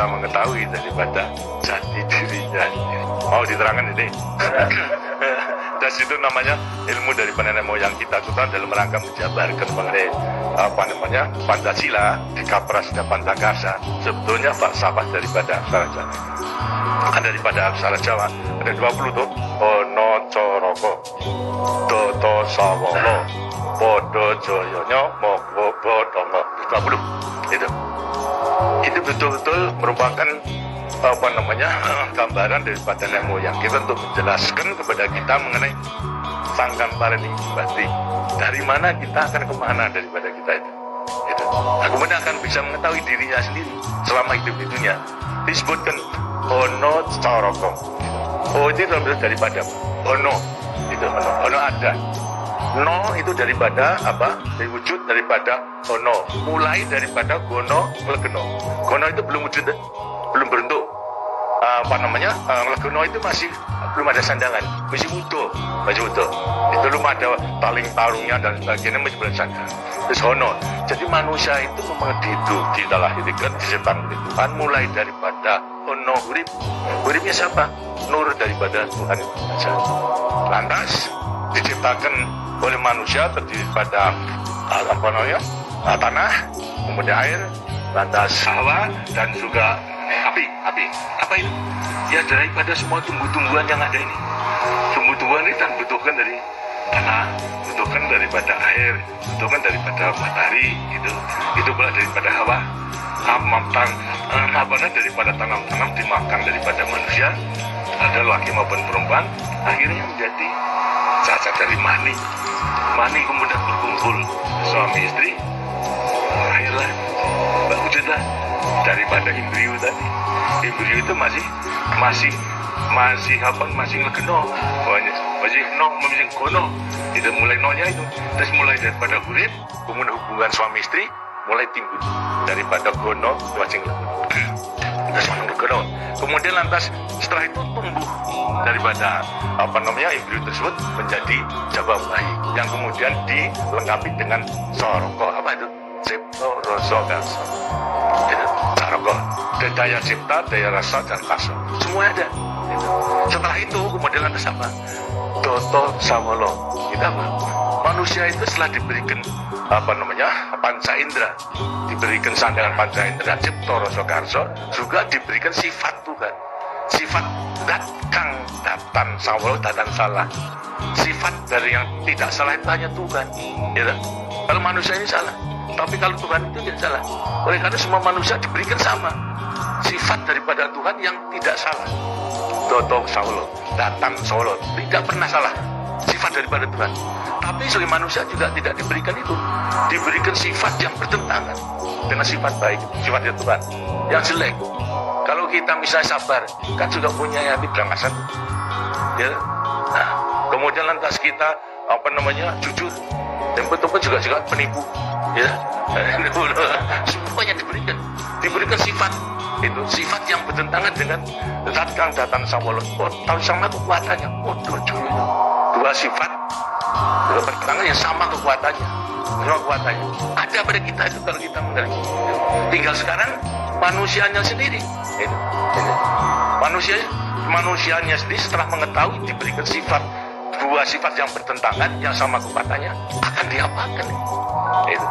bisa mengetahui daripada jati dirinya. Mau diterangkan ini? Dan itu namanya ilmu dari nenek moyang kita itu kan dalam rangka menjabarkan mengenai Pancasila di Kaprasida Pantakasa. Sebetulnya falsafah daripada aksara Jawa. Kan daripada aksara Jawa ada 20 tuh. Ono coroko, toto sawolo, podo joyonya, moko bodongo. 20 itu betul-betul merupakan gambaran daripada nenek moyang kita untuk menjelaskan kepada kita mengenai sangkan pareni berarti dari mana kita akan kemana daripada kita itu. Nah, kemudian akan bisa mengetahui dirinya sendiri selama hidup di dunia. Disebutkan ono coroko. Oh itu daripada ono itu ono ada. No itu daripada apa? Dari wujud daripada ono. Mulai daripada gono legeno. Gono itu belum wujud, belum berbentuk. Legeno itu masih belum ada sandangan, masih utuh. Itu belum ada taling tarungnya dan sebagainya, masih belum sandangan. Terus ono. Jadi manusia itu memang dilahirkan di setan Tuhan mulai daripada ono urip. Uripnya siapa? Nur daripada Tuhan itu saja. Lantas diciptakan oleh manusia terdiri pada tanah, kemudian air, lantas hawa dan juga api. Apa itu? Ya daripada semua tumbuh-tumbuhan yang ada ini. Tumbuh-tumbuhan ini kan butuhkan dari tanah, butuhkan daripada air, butuhkan daripada matahari, itu pula daripada hawa. Daripada tanam-tanam dimakan daripada manusia, ada laki maupun perempuan, akhirnya menjadi cacat dari mani kemudian berkumpul suami istri, lahirlah wujudlah daripada embrio tadi. Embrio itu masih legeno, masih gono. Itu mulai nonya itu, terus mulai daripada urip, kemudian hubungan suami istri mulai timbul daripada gono masing legeno. Kemudian lantas setelah itu tumbuh daripada embrio tersebut menjadi jabang bayi yang kemudian dilengkapi dengan soroko. Apa itu? Cipta rasa karsa. Soroko. Daya cipta, daya rasa dan karsa. Semua ada. Setelah itu kemudian lantas apa? Toto sawolo. Kita apa? Manusia itu setelah diberikan panca indera, diberikan sandangan panca indera, cipta rasa karsa, juga diberikan sifat Tuhan. Sifat dat kang datan sawolo datan salah. Sifat dari yang tidak salah itu hanya Tuhan. Ya, kalau manusia ini salah, tapi kalau Tuhan itu tidak salah. Oleh karena semua manusia diberikan sama sifat daripada Tuhan yang tidak salah. Toto sawolo, datang sawolo, tidak pernah salah. Sifat daripada Tuhan. Tapi sebagai manusia juga tidak diberikan itu. Diberikan sifat yang bertentangan dengan sifat baik, sifatnya Tuhan. Yang jelek. Kalau kita misalnya sabar, kan juga punya hati berangasan. Ya. Nah, kemudian lantas kita jujur, dan betul-betul juga penipu. Ya. Semuanya diberikan sifat. Itu sifat yang bertentangan dengan zat kang datang sawolo. Tahu sama kekuatannya. Dua sifat bertentangan yang sama kekuatannya. Ada pada kita itu kalau kita mengerti. Tinggal sekarang manusianya sendiri. Manusianya sendiri setelah mengetahui diberikan sifat, dua sifat yang bertentangan yang sama kekuatannya, akan diapakan? Itu.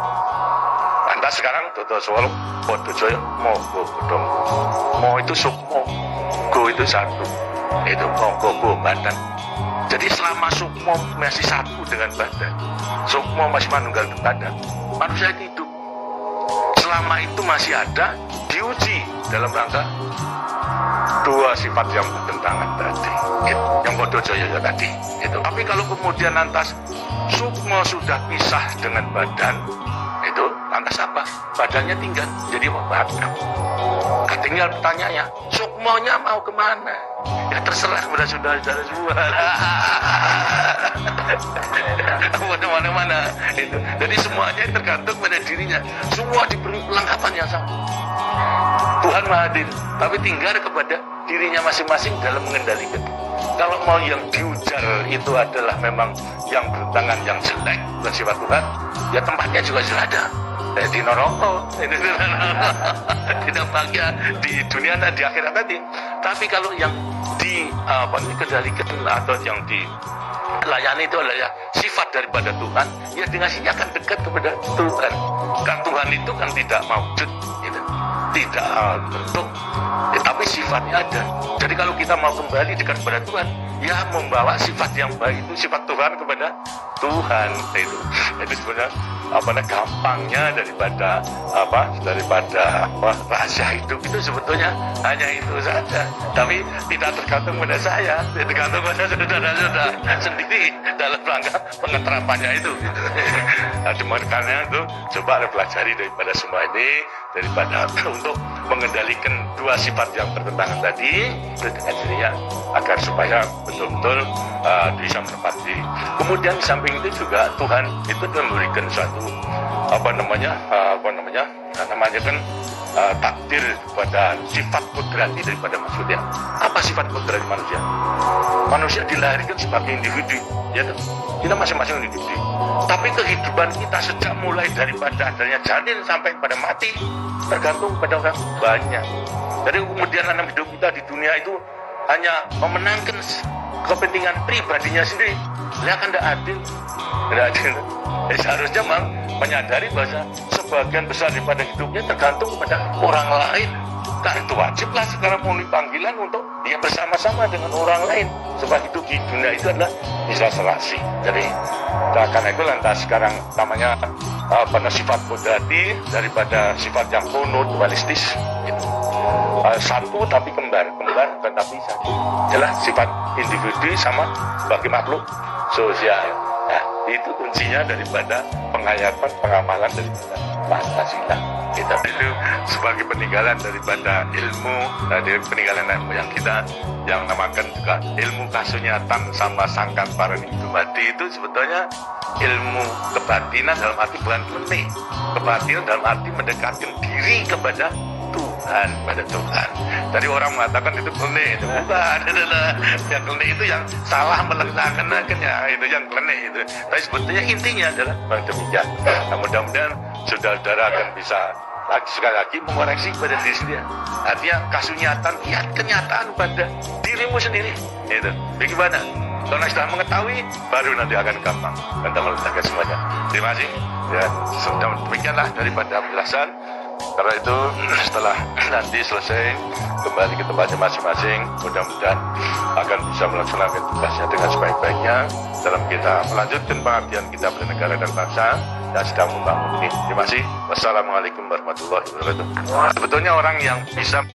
Lantas sekarang toto soal podo joyo mo bodong. Mo itu sukmo, go itu satu. Itu go badan. Jadi selama sukmo masih satu dengan badan, sukmo masih manunggal badan, manusia itu hidup. Selama itu masih ada, diuji dalam rangka dua sifat yang bertentangan tadi, yang bodoh jaya tadi. Itu. Tapi kalau kemudian lantas sukmo sudah pisah dengan badan, itu lantas apa? Badannya tinggal jadi badan. Tinggal pertanyaannya, sukmonya mau kemana? Ya terserah kepada saudara-saudara semua. Mana-mana itu. Jadi semuanya tergantung pada dirinya. Semua diberi perlengkapan yang sama. Tuhan Maha Hadir, tapi tinggal kepada dirinya masing-masing dalam mengendalikan. Kalau mau yang diujar itu adalah memang yang bertentangan, yang jelek bukan sifat Tuhan, ya tempatnya juga sudah ada. di neraka. Tidak bahagia di dunia dan di akhirat tadi. Tapi kalau yang dikendalikan atau yang dilayani itu adalah sifat daripada Tuhan, ya dengan sini akan dekat kepada Tuhan. Kan Tuhan itu kan tidak maujud, gitu. Tidak bentuk, tapi sifatnya ada. Jadi kalau kita mau kembali dekat kepada Tuhan, ya membawa sifat yang baik itu, sifat Tuhan kepada Tuhan. Itu sebenarnya gampangnya daripada rahasia hidup itu sebetulnya hanya itu saja. Tapi tidak tergantung pada saya, tergantung pada saudara-saudara sendiri dalam rangka pengeterapannya itu. Nah, karena itu coba pelajari daripada semua ini, daripada untuk mengendalikan dua sifat yang bertentangan tadi dengan dirinya, agar supaya betul-betul bisa menepati. Kemudian di samping itu juga Tuhan itu memberikan suatu takdir pada sifat kudrati daripada manusia. Apa sifat kudrati manusia? Manusia dilahirkan sebagai individu, ya kan? Kita masing-masing individu. Tapi kehidupan kita sejak mulai daripada adanya janin sampai pada mati tergantung pada orang banyak. Jadi kemudian dalam hidup kita di dunia itu hanya memenangkan kepentingan pribadinya sendiri. Dia akan tidak adil. Tidak adil. Seharusnya menyadari bahwa sebagian besar daripada hidupnya tergantung kepada orang lain. Karena itu wajiblah sekarang memenuhi panggilan untuk dia bersama-sama dengan orang lain. Sebab hidup di dunia itu adalah bisa serasi. Jadi karena itu lantas sekarang namanya sifat kudrati daripada sifat yang kunut dualistis. Gitu. Satu tapi kembar bukan tapi satu. Jelas sifat individu sama sebagai makhluk sosial. Nah, itu kuncinya daripada penghayatan, pengamalan daripada Pancasila. Kita itu sebagai peninggalan daripada ilmu, dari peninggalan yang kita yang namakan juga ilmu kasunyatan sama sangkan para hidupati itu sebetulnya ilmu kebatinan dalam arti bukan klenik. Kebatinan dalam arti mendekatkan diri kepada Tuhan, pada Tuhan. Tadi orang mengatakan itu klenik, itu bukan. Yang klenik itu yang salah meletakkannya, itu yang klenik itu. Tapi sebetulnya intinya adalah demikian. Nah, mudah-mudahan saudara-saudara akan bisa sekali lagi mengoreksi kepada diri sendiri. Artinya kasunyatan, lihat kenyataan pada dirimu sendiri. Itu. Bagaimana? Kalau sudah mengetahui, baru nanti akan gampang untuk meletakkan semuanya. Terima kasih. Ya, sudah demikianlah daripada penjelasan. Karena itu setelah nanti selesai kembali ke tempatnya masing-masing, mudah-mudahan akan bisa melaksanakan tugasnya dengan sebaik-baiknya dalam kita melanjutkan pengabdian kita pada negara dan bangsa yang sedang membangun ini. Terima kasih. Wassalamualaikum warahmatullahi wabarakatuh. Sebetulnya orang yang bisa